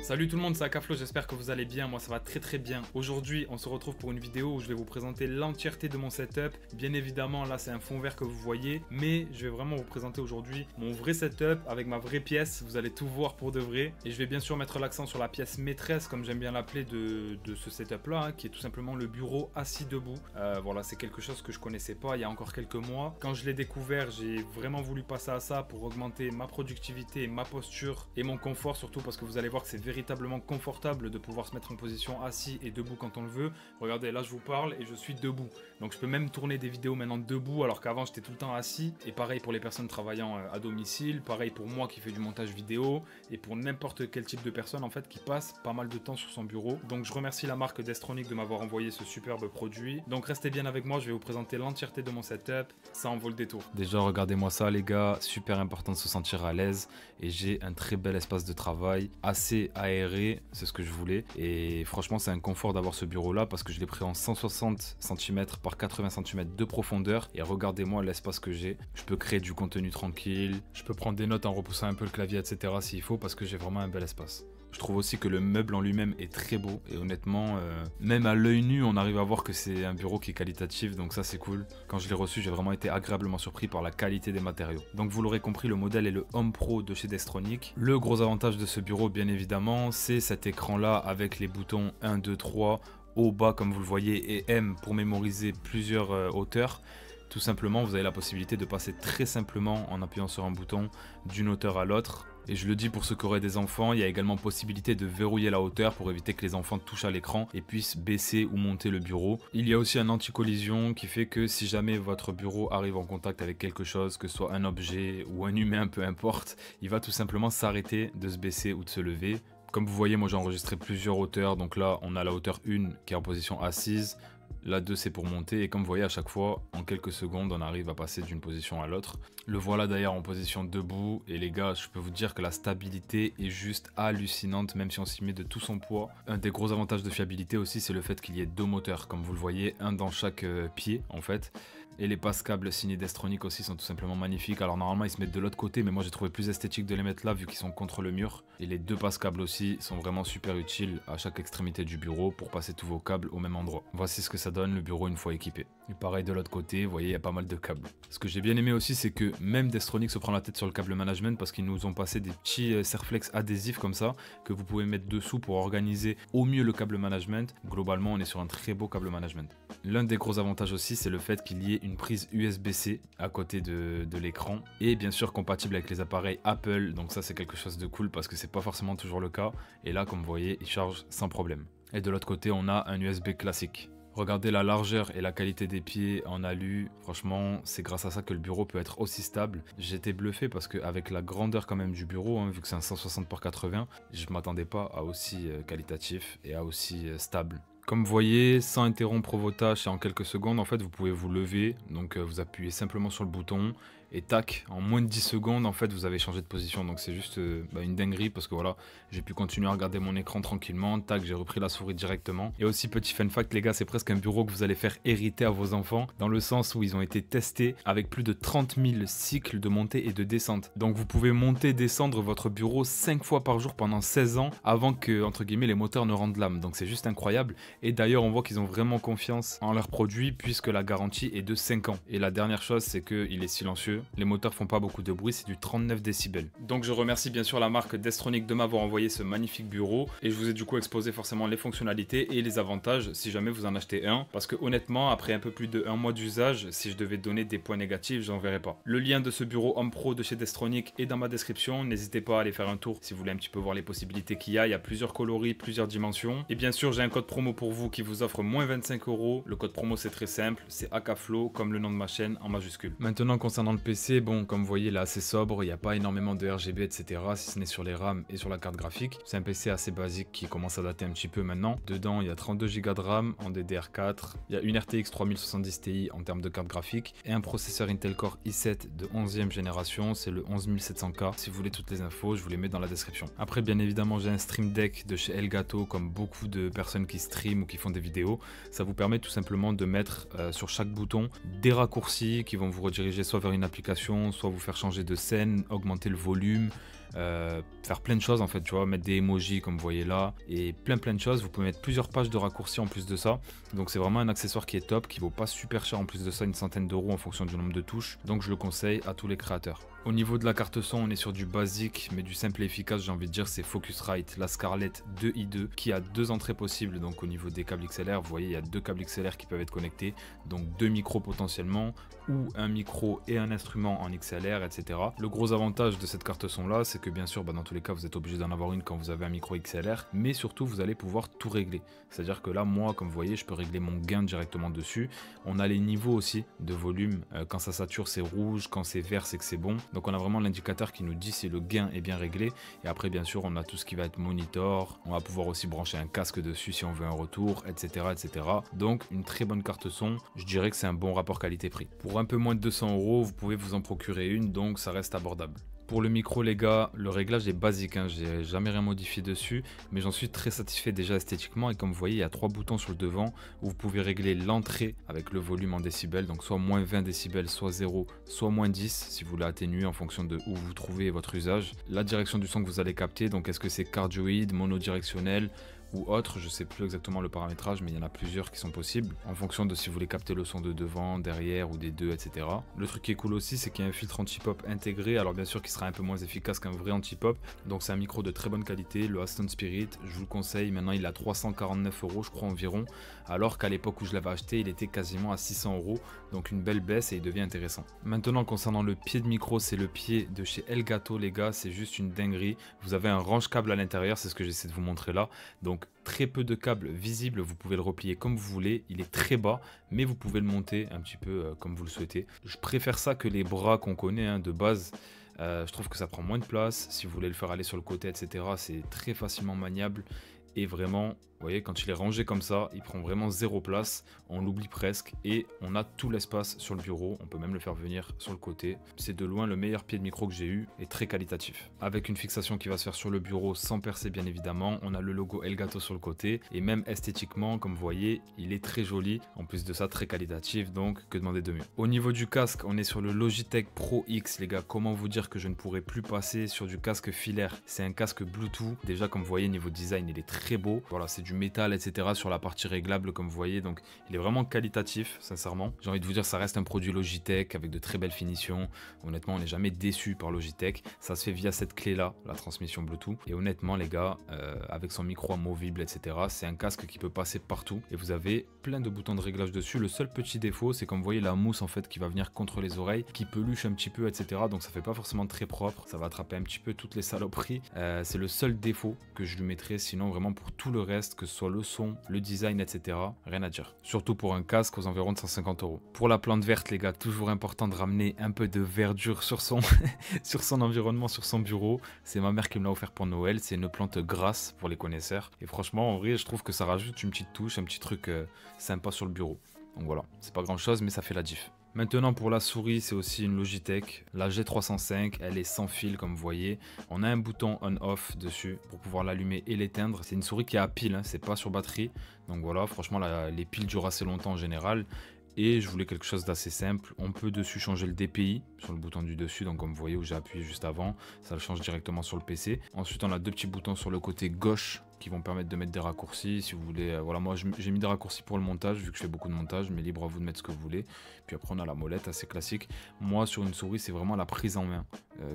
Salut tout le monde, c'est Akaflo, j'espère que vous allez bien, moi ça va très bien. Aujourd'hui on se retrouve pour une vidéo où je vais vous présenter l'entièreté de mon setup. Bien évidemment là c'est un fond vert que vous voyez, mais je vais vraiment vous présenter aujourd'hui mon vrai setup avec ma vraie pièce. Vous allez tout voir pour de vrai. Et je vais bien sûr mettre l'accent sur la pièce maîtresse, comme j'aime bien l'appeler, de ce setup là, qui est tout simplement le bureau assis debout. Voilà, c'est quelque chose que je connaissais pas il y a encore quelques mois. Quand je l'ai découvert, j'ai vraiment voulu passer à ça pour augmenter ma productivité, ma posture et mon confort, surtout parce que vous allez voir que c'est véritablement confortable de pouvoir se mettre en position assis et debout quand on le veut. Regardez, là je vous parle et je suis debout. Donc je peux même tourner des vidéos maintenant debout, alors qu'avant j'étais tout le temps assis. Et pareil pour les personnes travaillant à domicile, pareil pour moi qui fais du montage vidéo, et pour n'importe quel type de personne en fait qui passe pas mal de temps sur son bureau. Donc je remercie la marque Destronic de m'avoir envoyé ce superbe produit. Donc restez bien avec moi, je vais vous présenter l'entièreté de mon setup, ça en vaut le détour. Déjà regardez-moi ça les gars, super important de se sentir à l'aise, et j'ai un très bel espace de travail, assez aéré, c'est ce que je voulais, et franchement c'est un confort d'avoir ce bureau là parce que je l'ai pris en 160 cm par 80 cm de profondeur, et regardez-moi l'espace que j'ai. Je peux créer du contenu tranquille, je peux prendre des notes en repoussant un peu le clavier etc s'il faut, parce que j'ai vraiment un bel espace. Je trouve aussi que le meuble en lui-même est très beau, et honnêtement, même à l'œil nu, on arrive à voir que c'est un bureau qui est qualitatif, donc ça c'est cool. Quand je l'ai reçu, j'ai vraiment été agréablement surpris par la qualité des matériaux. Donc vous l'aurez compris, le modèle est le Home Pro de chez Destronic. Le gros avantage de ce bureau, bien évidemment, c'est cet écran-là avec les boutons 1, 2, 3, haut, bas comme vous le voyez, et M pour mémoriser plusieurs hauteurs. Tout simplement, vous avez la possibilité de passer très simplement en appuyant sur un bouton d'une hauteur à l'autre. Et je le dis pour ceux qui auraient des enfants, il y a également possibilité de verrouiller la hauteur pour éviter que les enfants touchent à l'écran et puissent baisser ou monter le bureau. Il y a aussi un anti-collision qui fait que si jamais votre bureau arrive en contact avec quelque chose, que ce soit un objet ou un humain, peu importe, il va tout simplement s'arrêter de se baisser ou de se lever. Comme vous voyez, moi j'ai enregistré plusieurs hauteurs, donc là on a la hauteur 1 qui est en position assise. La 2 c'est pour monter, et comme vous voyez à chaque fois, en quelques secondes on arrive à passer d'une position à l'autre. Le voilà d'ailleurs en position debout, et les gars je peux vous dire que la stabilité est juste hallucinante même si on s'y met de tout son poids. Un des gros avantages de fiabilité aussi, c'est le fait qu'il y ait deux moteurs, comme vous le voyez, un dans chaque pied en fait. Et les passes-câbles signés Destronic aussi sont tout simplement magnifiques. Alors normalement ils se mettent de l'autre côté, mais moi j'ai trouvé plus esthétique de les mettre là vu qu'ils sont contre le mur. Et les deux passes-câbles aussi sont vraiment super utiles à chaque extrémité du bureau pour passer tous vos câbles au même endroit. Voici ce que ça donne le bureau une fois équipé. Et pareil de l'autre côté, vous voyez il y a pas mal de câbles. Ce que j'ai bien aimé aussi, c'est que même Destronic se prend la tête sur le câble management, parce qu'ils nous ont passé des petits serflex adhésifs comme ça que vous pouvez mettre dessous pour organiser au mieux le câble management. Globalement on est sur un très beau câble management. L'un des gros avantages aussi, c'est le fait qu'il y ait une prise USB-C à côté de l'écran, et bien sûr compatible avec les appareils Apple, donc ça c'est quelque chose de cool parce que c'est pas forcément toujours le cas, et là comme vous voyez il charge sans problème. Et de l'autre côté on a un USB classique. Regardez la largeur et la qualité des pieds en alu, franchement c'est grâce à ça que le bureau peut être aussi stable. J'étais bluffé parce qu'avec la grandeur quand même du bureau, vu que c'est un 160 par 80, je m'attendais pas à aussi qualitatif et à aussi stable. Comme vous voyez, sans interrompre vos tâches et en quelques secondes, en fait, vous pouvez vous lever. Donc vous appuyez simplement sur le bouton et tac, en moins de 10 secondes, en fait, vous avez changé de position. Donc c'est juste une dinguerie parce que voilà, j'ai pu continuer à regarder mon écran tranquillement. Tac, j'ai repris la souris directement. Et aussi, petit fun fact, les gars, c'est presque un bureau que vous allez faire hériter à vos enfants, dans le sens où ils ont été testés avec plus de 30 000 cycles de montée et de descente. Donc vous pouvez monter et descendre votre bureau 5 fois par jour pendant 16 ans avant que, entre guillemets, les moteurs ne rendent l'âme. Donc c'est juste incroyable. Et d'ailleurs, on voit qu'ils ont vraiment confiance en leurs produits puisque la garantie est de 5 ans. Et la dernière chose, c'est qu'il est silencieux. Les moteurs font pas beaucoup de bruit, c'est du 39 décibels. Donc je remercie bien sûr la marque Destronic de m'avoir envoyé ce magnifique bureau, et je vous ai du coup exposé forcément les fonctionnalités et les avantages si jamais vous en achetez un, parce que honnêtement après un peu plus de 1 mois d'usage, si je devais donner des points négatifs, j'en verrais pas. Le lien de ce bureau Home Pro de chez Destronic est dans ma description, n'hésitez pas à aller faire un tour si vous voulez un petit peu voir les possibilités qu'il y a. Il y a plusieurs coloris, plusieurs dimensions, et bien sûr j'ai un code promo pour vous qui vous offre moins 25 €. Le code promo c'est très simple, c'est Akaflo comme le nom de ma chaîne en majuscule. Maintenant concernant le PC, bon comme vous voyez il est assez sobre, il n'y a pas énormément de RGB etc, si ce n'est sur les RAM et sur la carte graphique. C'est un PC assez basique qui commence à dater un petit peu maintenant. Dedans il y a 32 Go de RAM en DDR4, il y a une RTX 3070 Ti en termes de carte graphique et un processeur Intel Core i7 de 11e génération, c'est le 11700K. Si vous voulez toutes les infos, je vous les mets dans la description. Après bien évidemment j'ai un Stream Deck de chez Elgato, comme beaucoup de personnes qui streament ou qui font des vidéos. Ça vous permet tout simplement de mettre sur chaque bouton des raccourcis qui vont vous rediriger soit vers une application, soit vous faire changer de scène, augmenter le volume, faire plein de choses en fait, tu vois, mettre des emojis comme vous voyez là, et plein de choses. Vous pouvez mettre plusieurs pages de raccourcis en plus de ça, donc c'est vraiment un accessoire qui est top, qui vaut pas super cher en plus de ça, une centaine d'euros en fonction du nombre de touches, donc je le conseille à tous les créateurs. Au niveau de la carte son, on est sur du basique, mais du simple et efficace, j'ai envie de dire, c'est Focusrite, la Scarlett 2i2, qui a 2 entrées possibles, donc au niveau des câbles XLR, vous voyez, il y a 2 câbles XLR qui peuvent être connectés, donc 2 micros potentiellement, ou un micro et un instrument en XLR, etc. Le gros avantage de cette carte son là, c'est que bien sûr, dans tous les cas, vous êtes obligé d'en avoir une quand vous avez un micro XLR, mais surtout, vous allez pouvoir tout régler. C'est-à-dire que là, moi, comme vous voyez, je peux régler mon gain directement dessus. On a les niveaux aussi de volume, quand ça sature, c'est rouge, quand c'est vert, c'est que c'est bon. Donc on a vraiment l'indicateur qui nous dit si le gain est bien réglé. Et après, bien sûr, on a tout ce qui va être monitor. On va pouvoir aussi brancher un casque dessus si on veut un retour, etc. etc. Donc une très bonne carte son. Je dirais que c'est un bon rapport qualité-prix. Pour un peu moins de 200 €, vous pouvez vous en procurer une, donc ça reste abordable. Pour le micro les gars, le réglage est basique, hein, j'ai jamais rien modifié dessus, mais j'en suis très satisfait déjà esthétiquement, et comme vous voyez il y a 3 boutons sur le devant où vous pouvez régler l'entrée avec le volume en décibels, donc soit moins 20 décibels, soit 0, soit moins 10 si vous voulez atténuer en fonction de où vous trouvez votre usage. La direction du son que vous allez capter, donc est-ce que c'est cardioïde, monodirectionnel ou autre, je sais plus exactement le paramétrage, mais il y en a plusieurs qui sont possibles en fonction de si vous voulez capter le son de devant, derrière ou des deux, etc. Le truc qui est cool aussi, c'est qu'il y a un filtre anti-pop intégré, alors bien sûr qui sera un peu moins efficace qu'un vrai anti-pop, donc c'est un micro de très bonne qualité, le Aston Spirit, je vous le conseille. Maintenant il est à 349 € je crois environ, alors qu'à l'époque où je l'avais acheté il était quasiment à 600 €, donc une belle baisse et il devient intéressant. Maintenant concernant le pied de micro, c'est le pied de chez Elgato les gars, c'est juste une dinguerie. Vous avez un range câble à l'intérieur, c'est ce que j'essaie de vous montrer là, donc très peu de câbles visibles, vous pouvez le replier comme vous voulez, il est très bas, mais vous pouvez le monter un petit peu comme vous le souhaitez. Je préfère ça que les bras qu'on connaît de base. Je trouve que ça prend moins de place, si vous voulez le faire aller sur le côté, etc. c'est très facilement maniable. Et vraiment, vous voyez, quand il est rangé comme ça, il prend vraiment 0 place, on l'oublie presque et on a tout l'espace sur le bureau, on peut même le faire venir sur le côté. C'est de loin le meilleur pied de micro que j'ai eu et très qualitatif. Avec une fixation qui va se faire sur le bureau sans percer bien évidemment, on a le logo Elgato sur le côté et même esthétiquement, comme vous voyez, il est très joli, en plus de ça très qualitatif, donc que demander de mieux. Au niveau du casque, on est sur le Logitech Pro X les gars, comment vous dire que je ne pourrais plus passer sur du casque filaire. C'est un casque Bluetooth, déjà comme vous voyez niveau design il est très beau, voilà c'est du métal etc sur la partie réglable comme vous voyez, donc il est vraiment qualitatif sincèrement. J'ai envie de vous dire ça reste un produit Logitech avec de très belles finitions, honnêtement on n'est jamais déçu par Logitech, ça se fait via cette clé là, la transmission Bluetooth, et honnêtement les gars avec son micro amovible etc c'est un casque qui peut passer partout et vous avez plein de boutons de réglage dessus. Le seul petit défaut c'est comme vous voyez la mousse en fait qui va venir contre les oreilles, qui peluche un petit peu etc, donc ça fait pas forcément très propre, ça va attraper un petit peu toutes les saloperies, c'est le seul défaut que je lui mettrais, sinon vraiment pour tout le reste, que ce soit le son, le design, etc. rien à dire. Surtout pour un casque aux environs de 150 €. Pour la plante verte les gars, toujours important de ramener un peu de verdure sur son, sur son environnement, sur son bureau. C'est ma mère qui me l'a offert pour Noël, c'est une plante grasse pour les connaisseurs. Et franchement en vrai je trouve que ça rajoute une petite touche, un petit truc sympa sur le bureau. Donc voilà, c'est pas grand chose mais ça fait la diff. Maintenant pour la souris, c'est aussi une Logitech, la G305, elle est sans fil comme vous voyez. On a un bouton on-off dessus pour pouvoir l'allumer et l'éteindre. C'est une souris qui est à pile, c'est pas sur batterie. Donc voilà, franchement les piles durent assez longtemps en général. Et je voulais quelque chose d'assez simple. On peut dessus changer le DPI sur le bouton du dessus, donc comme vous voyez où j'ai appuyé juste avant, ça le change directement sur le PC. Ensuite on a 2 petits boutons sur le côté gauche qui vont permettre de mettre des raccourcis si vous voulez. Voilà, moi j'ai mis des raccourcis pour le montage vu que je fais beaucoup de montage, mais libre à vous de mettre ce que vous voulez. Puis après on a la molette assez classique. Moi sur une souris c'est vraiment la prise en main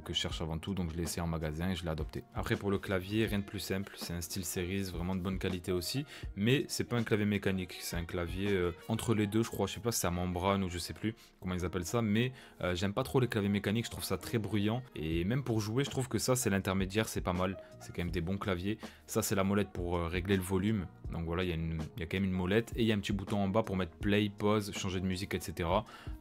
que je cherche avant tout, donc je l'ai essayé en magasin et je l'ai adopté. Après pour le clavier, rien de plus simple, c'est un style Series vraiment de bonne qualité aussi, mais c'est pas un clavier mécanique, c'est un clavier entre les deux je crois, je sais pas si c'est à membrane ou je sais plus comment ils appellent ça, mais j'aime pas trop les claviers mécaniques, je trouve ça très bruyant et même pour jouer je trouve que ça c'est l'intermédiaire, c'est pas mal, c'est quand même des bons claviers. Ça c'est la molette pour régler le volume, donc voilà il y a quand même une molette et il y a un petit bouton en bas pour mettre play, pause, changer de musique etc.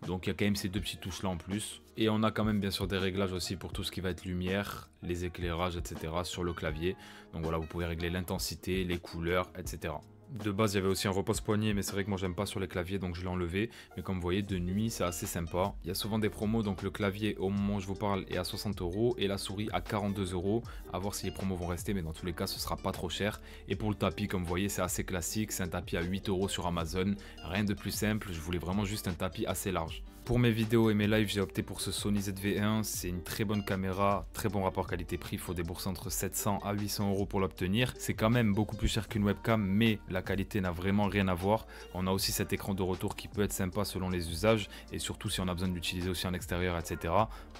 Donc il y a quand même ces 2 petites touches là en plus et on a quand même bien sûr des réglages aussi pour tout ce qui va être lumière, les éclairages etc sur le clavier. Donc voilà, vous pouvez régler l'intensité, les couleurs etc. De base, il y avait aussi un repose-poignet, mais c'est vrai que moi j'aime pas sur les claviers, donc je l'ai enlevé. Mais comme vous voyez, de nuit, c'est assez sympa. Il y a souvent des promos, donc le clavier, au moment où je vous parle, est à 60 € et la souris à 42 €. À voir si les promos vont rester, mais dans tous les cas, ce sera pas trop cher. Et pour le tapis, comme vous voyez, c'est assez classique. C'est un tapis à 8 € sur Amazon. Rien de plus simple, je voulais vraiment juste un tapis assez large. Pour mes vidéos et mes lives, j'ai opté pour ce Sony ZV-1. C'est une très bonne caméra, très bon rapport qualité-prix. Il faut débourser entre 700 à 800 € pour l'obtenir. C'est quand même beaucoup plus cher qu'une webcam, mais la qualité n'a vraiment rien à voir. On a aussi cet écran de retour qui peut être sympa selon les usages et surtout si on a besoin de l'utiliser aussi en extérieur, etc.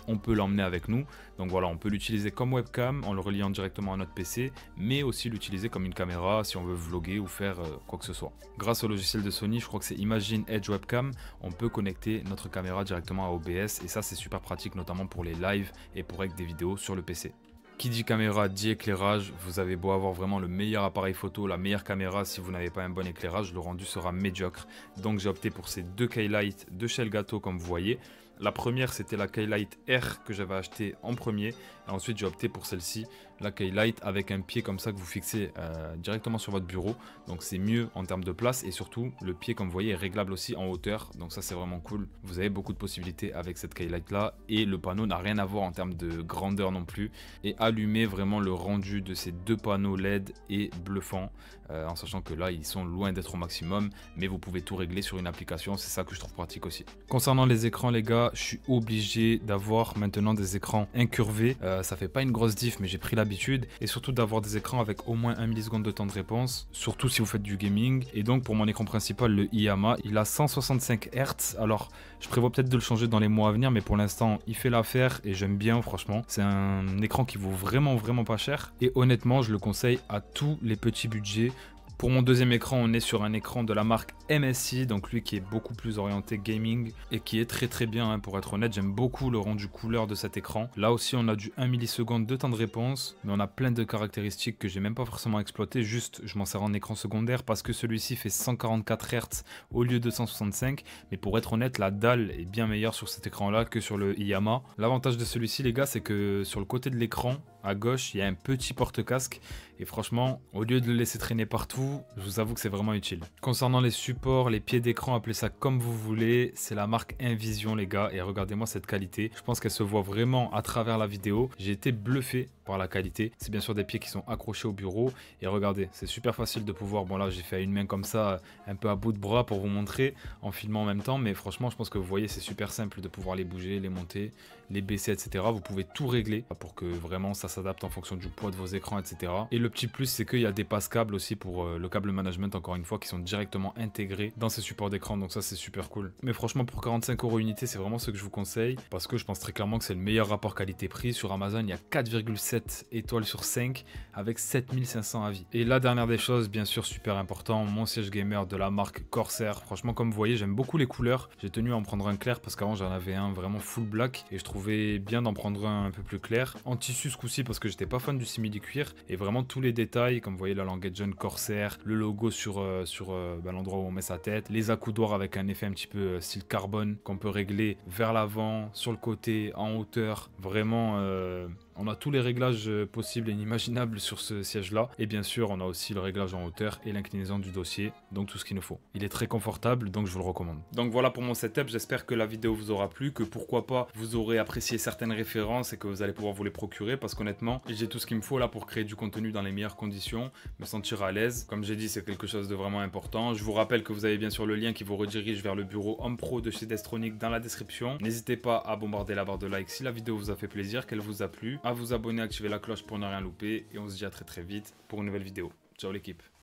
On peut l'emmener avec nous. Donc voilà, on peut l'utiliser comme webcam en le reliant directement à notre PC, mais aussi l'utiliser comme une caméra si on veut vlogger ou faire quoi que ce soit. Grâce au logiciel de Sony, je crois que c'est Imagine Edge Webcam, on peut connecter notre caméra directement à OBS et ça c'est super pratique notamment pour les lives et pour avec des vidéos sur le PC. Qui dit caméra dit éclairage, vous avez beau avoir vraiment le meilleur appareil photo, la meilleure caméra, si vous n'avez pas un bon éclairage, le rendu sera médiocre. Donc j'ai opté pour ces deux K-Lite de chez Elgato comme vous voyez. La première c'était la K-Lite R que j'avais acheté en premier et ensuite j'ai opté pour celle-ci, la K-Lite avec un pied comme ça que vous fixez directement sur votre bureau. Donc c'est mieux en termes de place et surtout le pied comme vous voyez est réglable aussi en hauteur. Donc ça c'est vraiment cool. Vous avez beaucoup de possibilités avec cette K-Lite là et le panneau n'a rien à voir en termes de grandeur non plus. Et allumer vraiment le rendu de ces deux panneaux LED est bluffant en sachant que là ils sont loin d'être au maximum mais vous pouvez tout régler sur une application, c'est ça que je trouve pratique aussi. Concernant les écrans les gars, je suis obligé d'avoir maintenant des écrans incurvés, ça fait pas une grosse diff mais j'ai pris l'habitude et surtout d'avoir des écrans avec au moins 1 milliseconde de temps de réponse, surtout si vous faites du gaming. Et donc pour mon écran principal le IAMA, il a 165 Hz, alors je prévois peut-être de le changer dans les mois à venir mais pour l'instant il fait l'affaire et j'aime bien franchement. C'est un écran qui vaut vraiment pas cher et honnêtement je le conseille à tous les petits budgets. Pour mon deuxième écran, on est sur un écran de la marque MSI, donc lui qui est beaucoup plus orienté gaming et qui est très bien hein, pour être honnête. J'aime beaucoup le rendu couleur de cet écran. Là aussi, on a du 1 milliseconde de temps de réponse, mais on a plein de caractéristiques que j'ai même pas forcément exploitées. Juste, je m'en sers en écran secondaire parce que celui-ci fait 144 Hz au lieu de 165. Mais pour être honnête, la dalle est bien meilleure sur cet écran-là que sur le IAMA. L'avantage de celui-ci, les gars, c'est que sur le côté de l'écran, à gauche, il y a un petit porte-casque et franchement, au lieu de le laisser traîner partout, je vous avoue que c'est vraiment utile. Concernant les supports, les pieds d'écran, appelez ça comme vous voulez, c'est la marque Invision les gars et regardez-moi cette qualité. Je pense qu'elle se voit vraiment à travers la vidéo. J'ai été bluffé par la qualité. C'est bien sûr des pieds qui sont accrochés au bureau et regardez, c'est super facile de pouvoir, bon là j'ai fait à une main comme ça, un peu à bout de bras pour vous montrer en filmant en même temps, mais franchement je pense que vous voyez c'est super simple de pouvoir les bouger, les monter, les baisser, etc. Vous pouvez tout régler pour que vraiment ça s'adapte en fonction du poids de vos écrans, etc. Et le petit plus c'est qu'il y a des passes-câbles aussi pour le câble management encore une fois qui sont directement intégrés dans ces supports d'écran, donc ça c'est super cool. Mais franchement pour 45 € unité c'est vraiment ce que je vous conseille parce que je pense très clairement que c'est le meilleur rapport qualité-prix. Sur Amazon il y a 4,7 étoiles sur 5 avec 7500 avis. Et la dernière des choses, bien sûr super important, mon siège gamer de la marque Corsair. Franchement comme vous voyez j'aime beaucoup les couleurs. J'ai tenu à en prendre un clair parce qu'avant j'en avais un vraiment full black et je trouvais bien d'en prendre un peu plus clair. En tissu ce coup-ci parce que j'étais pas fan du simili cuir et vraiment tous les détails comme vous voyez la languette jaune Corsair, le logo sur l'endroit où on met sa tête, les accoudoirs avec un effet un petit peu style carbone qu'on peut régler vers l'avant, sur le côté, en hauteur. Vraiment on a tous les réglages possibles et inimaginables sur ce siège là et bien sûr on a aussi le réglage en hauteur et l'inclinaison du dossier, donc tout ce qu'il nous faut. Il est très confortable donc je vous le recommande. Donc voilà pour mon setup, j'espère que la vidéo vous aura plu, que pourquoi pas vous aurez apprécié certaines références et que vous allez pouvoir vous les procurer parce qu'honnêtement j'ai tout ce qu'il me faut là pour créer du contenu dans les meilleures conditions, me sentir à l'aise. Comme j'ai dit c'est quelque chose de vraiment important. Je vous rappelle que vous avez bien sûr le lien qui vous redirige vers le bureau Home Pro de chez Destronic dans la description. N'hésitez pas à bombarder la barre de like si la vidéo vous a fait plaisir, qu'elle vous a plu, à vous abonner, activer la cloche pour ne rien louper et on se dit à très vite pour une nouvelle vidéo. Ciao l'équipe.